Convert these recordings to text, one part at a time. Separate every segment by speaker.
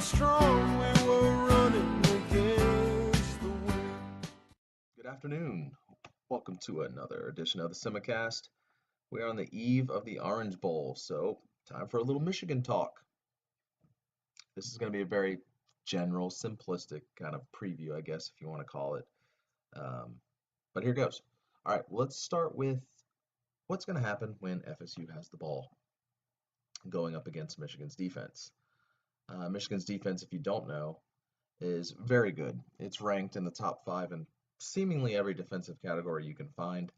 Speaker 1: strong we were running against the wind.
Speaker 2: Good afternoon. Welcome to another edition of the Simicast. We are on the eve of the Orange Bowl, so time for a little Michigan talk. This is going to be a very general, simplistic kind of preview, I guess, if you want to call it. But here goes. All right, let's start with what's going to happen when FSU has the ball going up against Michigan's defense. Michigan's defense, if you don't know, is very good. It's ranked in the top 5 in seemingly every defensive category you can find.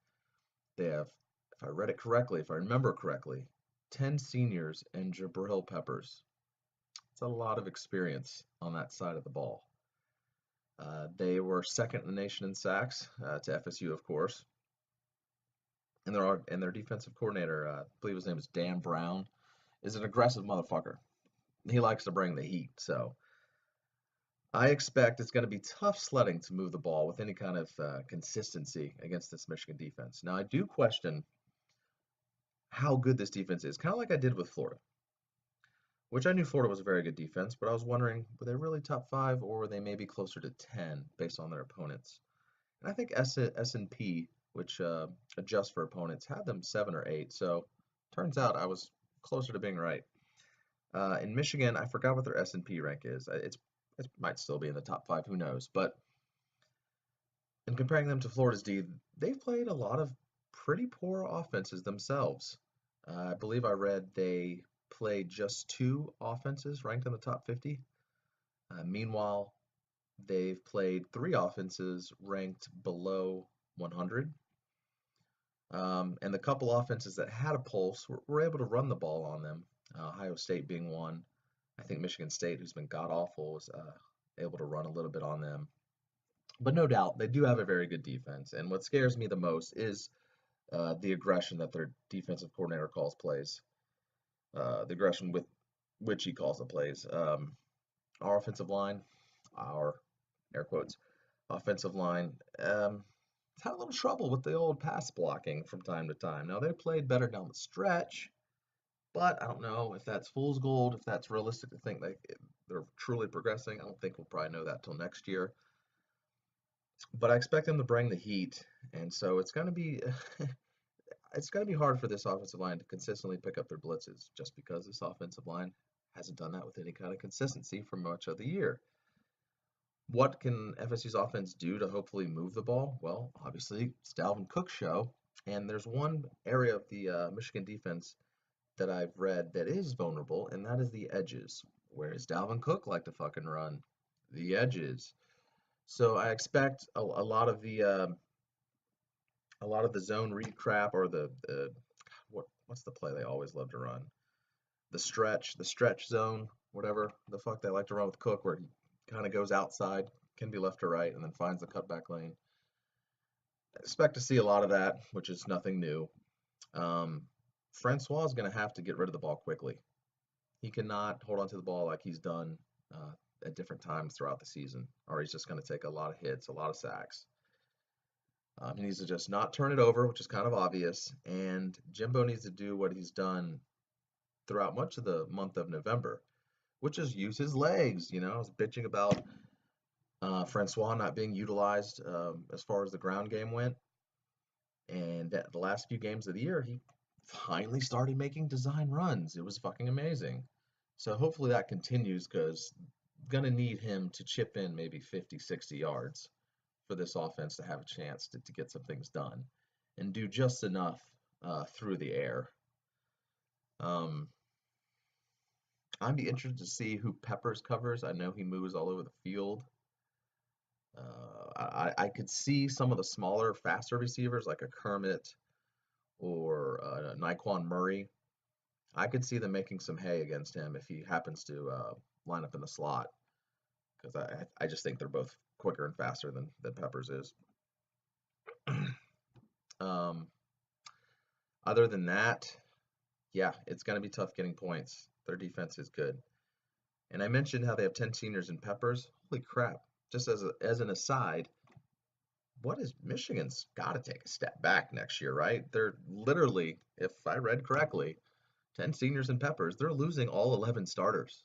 Speaker 2: They have, if I read it correctly, if I remember correctly, 10 seniors and Jabril Peppers. It's a lot of experience on that side of the ball. They were second in the nation in sacks to FSU, of course. And their defensive coordinator, I believe his name is Dan Brown, is an aggressive motherfucker. He likes to bring the heat, so I expect it's going to be tough sledding to move the ball with any kind of consistency against this Michigan defense. Now, I do question how good this defense is, kind of like I did with Florida, which I knew Florida was a very good defense, but I was wondering, were they really top 5 or were they maybe closer to 10 based on their opponents? And I think S&P, which adjusts for opponents, had them 7 or 8, so turns out I was closer to being right. In Michigan, I forgot what their S&P rank is. It might still be in the top 5, who knows, but in comparing them to Florida's D, they've played a lot of pretty poor offenses themselves. I believe I read they played just 2 offenses ranked in the top 50. Meanwhile, they've played 3 offenses ranked below 100. And the couple offenses that had a pulse were able to run the ball on them, Ohio State being one. I think Michigan State, who's been god-awful, was able to run a little bit on them. But no doubt, they do have a very good defense. And what scares me the most is the aggression that their defensive coordinator calls plays. The aggression with which he calls the plays. Our offensive line, our air quotes, offensive line, had a little trouble with the old pass blocking from time to time. Now, they played better down the stretch, but I don't know if that's fool's gold, if that's realistic to think they're truly progressing. I don't think we'll probably know that till next year. But I expect them to bring the heat, and so it's going to be it's going to be hard for this offensive line to consistently pick up their blitzes, just because this offensive line hasn't done that with any kind of consistency for much of the year. What can FSU's offense do to hopefully move the ball? Well, obviously, it's Dalvin Cook's show, and there's one area of the Michigan defense that I've read that is vulnerable, and that is the edges. Where does Dalvin Cook like to fucking run? The edges. So I expect a lot of the zone read crap, or the what's the play they always love to run? The stretch zone, whatever the fuck they like to run with Cook, where he kind of goes outside, can be left or right, and then finds the cutback lane. I expect to see a lot of that, which is nothing new. Francois is going to have to get rid of the ball quickly. He cannot hold on to the ball like he's done at different times throughout the season, or he's just going to take a lot of hits, a lot of sacks. He needs to just not turn it over, which is kind of obvious, and Jimbo needs to do what he's done throughout much of the month of November, which is use his legs. I was bitching about Francois not being utilized as far as the ground game went, and the last few games of the year, he finally started making design runs. It was fucking amazing. So hopefully that continues, because going to need him to chip in maybe 50, 60 yards for this offense to have a chance to get some things done and do just enough through the air. I'd be interested to see who Peppers covers. I know he moves all over the field. I could see some of the smaller, faster receivers like a Kermit or Naquan Murray. I could see them making some hay against him if he happens to line up in the slot, because I just think they're both quicker and faster than Peppers is. Other than that, yeah, it's going to be tough getting points. Their defense is good. And I mentioned how they have 10 seniors in Peppers. Holy crap. Just as an aside, what is Michigan's got to take a step back next year, right? They're literally, if I read correctly, 10 seniors in Peppers, they're losing all 11 starters.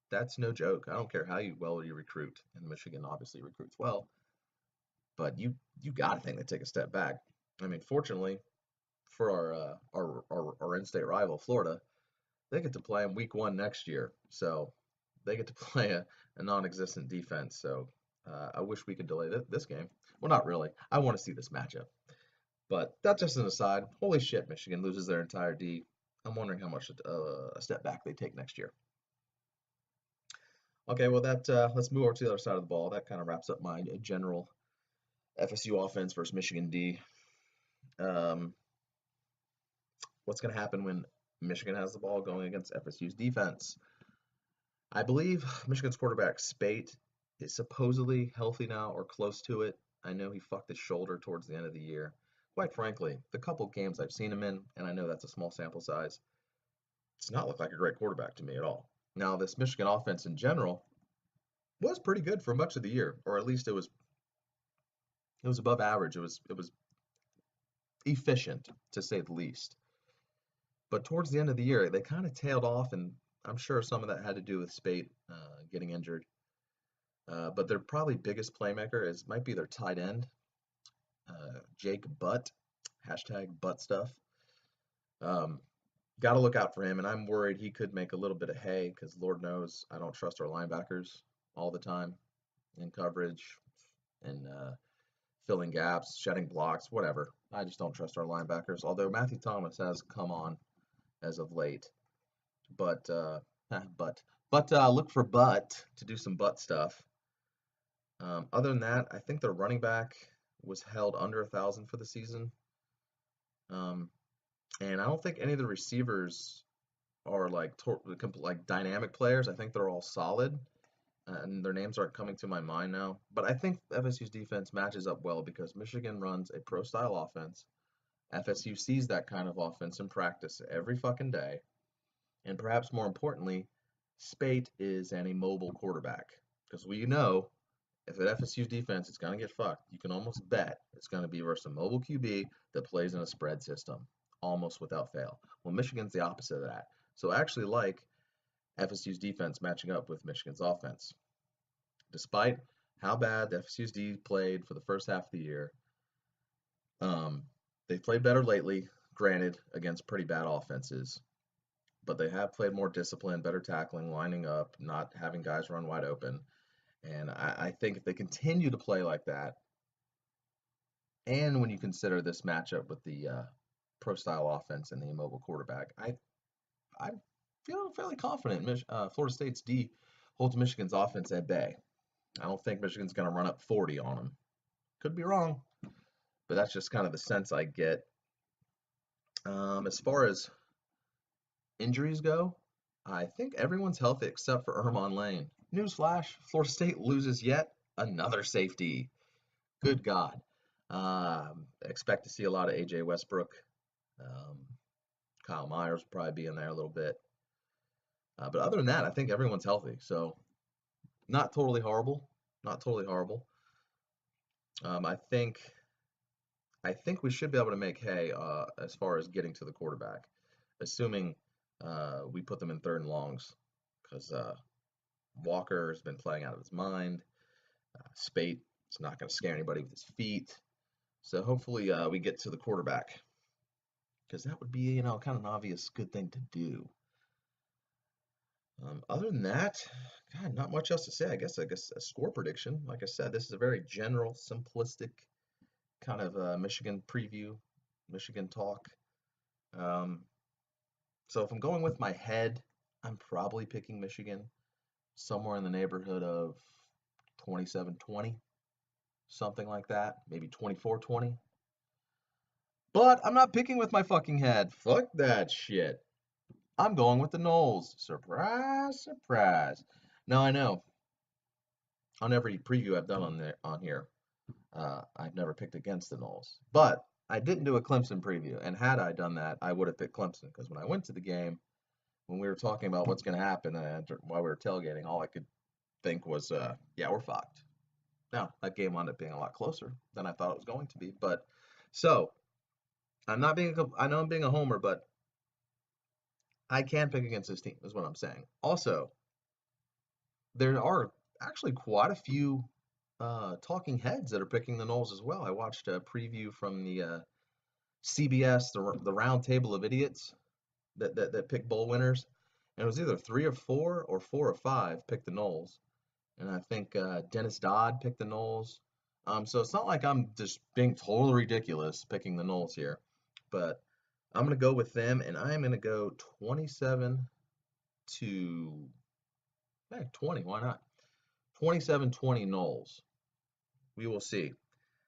Speaker 2: That's no joke. I don't care how well you recruit, and Michigan obviously recruits well, but you got to think they take a step back. I mean, fortunately for our in-state rival, Florida, they get to play in week 1 next year, so they get to play a non-existent defense. So I wish we could delay this game. Well, not really. I want to see this matchup. But that's just an aside. Holy shit, Michigan loses their entire D. I'm wondering how much a step back they take next year. Okay, well that let's move over to the other side of the ball. That kind of wraps up my general FSU offense versus Michigan D. Um, what's going to happen when Michigan has the ball going against FSU's defense? I believe Michigan's quarterback Spate is supposedly healthy now or close to it. I know he fucked his shoulder towards the end of the year. Quite frankly, the couple games I've seen him in, and I know that's a small sample size, does not look like a great quarterback to me at all. Now, this Michigan offense in general was pretty good for much of the year, or at least it was above average. It was efficient to say the least. But towards the end of the year, they kind of tailed off, and I'm sure some of that had to do with Spate getting injured. But their probably biggest playmaker might be their tight end, Jake Butt, hashtag Butt stuff. Um, Got to look out for him, and I'm worried he could make a little bit of hay because Lord knows I don't trust our linebackers all the time in coverage and filling gaps, shedding blocks, whatever. I just don't trust our linebackers. Although Matthew Thomas has come on as of late, but but look for Butt to do some butt stuff. Other than that, I think their running back was held under 1,000 for the season. Um, and I don't think any of the receivers are like dynamic players. I think they're all solid, and their names aren't coming to my mind now. But I think FSU's defense matches up well because Michigan runs a pro style offense. FSU sees that kind of offense in practice every fucking day, and perhaps more importantly, Spate is an immobile quarterback because we know if at FSU's defense is going to get fucked, you can almost bet it's going to be versus a mobile QB that plays in a spread system almost without fail. Well, Michigan's the opposite of that. So I actually like FSU's defense matching up with Michigan's offense. Despite how bad the FSU's D played for the first half of the year, um, they've played better lately, granted, against pretty bad offenses. But they have played more disciplined, better tackling, lining up, not having guys run wide open. And I think if they continue to play like that, and when you consider this matchup with the pro style offense and the immobile quarterback, I feel fairly confident Florida State's D holds Michigan's offense at bay. I don't think Michigan's going to run up 40 on them. Could be wrong, but that's just kind of the sense I get. As far as injuries go, I think everyone's healthy except for Ermon Lane. Newsflash, Florida State loses yet another safety. Good God. Expect to see a lot of AJ Westbrook. Um, Kyle Myers will probably be in there a little bit. But other than that, I think everyone's healthy. So not totally horrible. Not totally horrible. Um, I think I think we should be able to make hay as far as getting to the quarterback, assuming we put them in third and longs, because Walker has been playing out of his mind. Spate is not going to scare anybody with his feet. So hopefully we get to the quarterback, because that would be, kind of an obvious good thing to do. Other than that, God, not much else to say. I guess a score prediction. Like I said, this is a very general, simplistic kind of Michigan preview, Michigan talk. Um, so if I'm going with my head, I'm probably picking Michigan somewhere in the neighborhood of 27-20, something like that, maybe 24-20. But I'm not picking with my fucking head. Fuck that shit. I'm going with the Knowles. Surprise, surprise. Now I know on every preview I've done on here, I've never picked against the Knowles. But I didn't do a Clemson preview, and had I done that, I would have picked Clemson because when I went to the game, when we were talking about what's going to happen while we were tailgating, all I could think was, yeah, we're fucked. Now that game wound up being a lot closer than I thought it was going to be. But so I know I'm being a homer, but I can pick against this team, is what I'm saying. Also, there are actually quite a few talking heads that are picking the Noles as well. I watched a preview from the CBS, the Round Table of Idiots that pick bowl winners, and it was either 3 or 4 or 4 or 5 picked the Noles, and I think Dennis Dodd picked the Noles. So it's not like I'm just being totally ridiculous picking the Noles here, but I'm gonna go with them, and I'm gonna go 27 to 20. Why not? 27-20 Noles. We will see.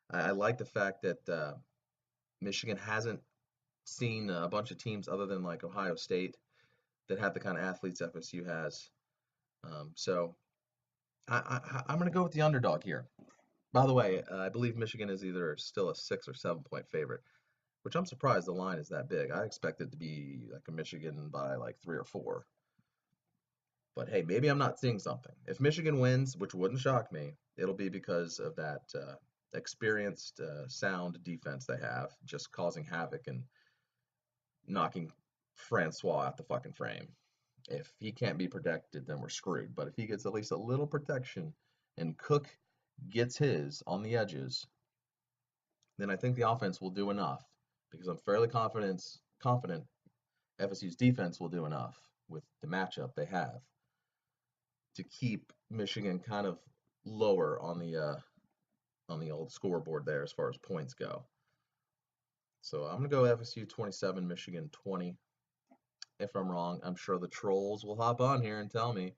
Speaker 2: I like the fact that Michigan hasn't seen a bunch of teams other than like Ohio State that have the kind of athletes FSU has. So I'm going to go with the underdog here. By the way, I believe Michigan is either still a 6 or 7 point favorite, which I'm surprised the line is that big. I expect it to be like a Michigan by like 3 or 4. But hey, maybe I'm not seeing something. If Michigan wins, which wouldn't shock me, it'll be because of that experienced, sound defense they have, just causing havoc and knocking Francois out the fucking frame. If he can't be protected, then we're screwed. But if he gets at least a little protection and Cook gets his on the edges, then I think the offense will do enough because I'm fairly confident FSU's defense will do enough with the matchup they have to keep Michigan kind of lower on the old scoreboard there as far as points go. So I'm gonna go FSU 27, Michigan 20. If I'm wrong, I'm sure the trolls will hop on here and tell me.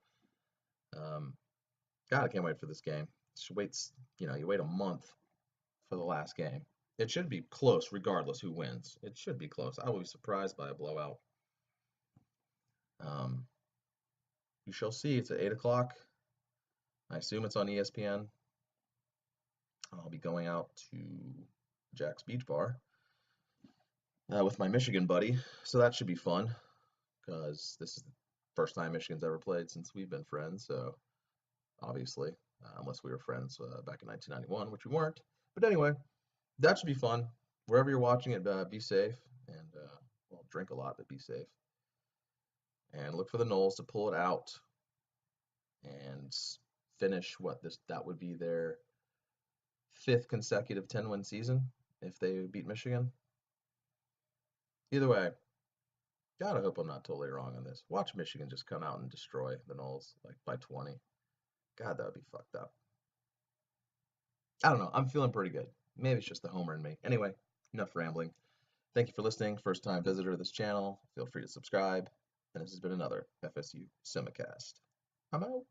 Speaker 2: Um, God, I can't wait for this game. You wait a month for the last game. It should be close regardless who wins. It should be close. I will be surprised by a blowout. Um, you shall see. It's at 8 o'clock. I assume it's on ESPN. I'll be going out to Jack's Beach Bar with my Michigan buddy, so that should be fun because this is the first time Michigan's ever played since we've been friends. So obviously, unless we were friends back in 1991, which we weren't. But anyway, that should be fun. Wherever you're watching it, be safe and well, drink a lot, but be safe. And look for the Noles to pull it out and finish that would be their 5th consecutive 10-win season if they beat Michigan. Either way, God, I hope I'm not totally wrong on this. Watch Michigan just come out and destroy the Noles like by 20. God, that would be fucked up. I don't know. I'm feeling pretty good. Maybe it's just the homer in me. Anyway, enough rambling. Thank you for listening. First time visitor to this channel, feel free to subscribe. And this has been another FSU Simicast. I'm out.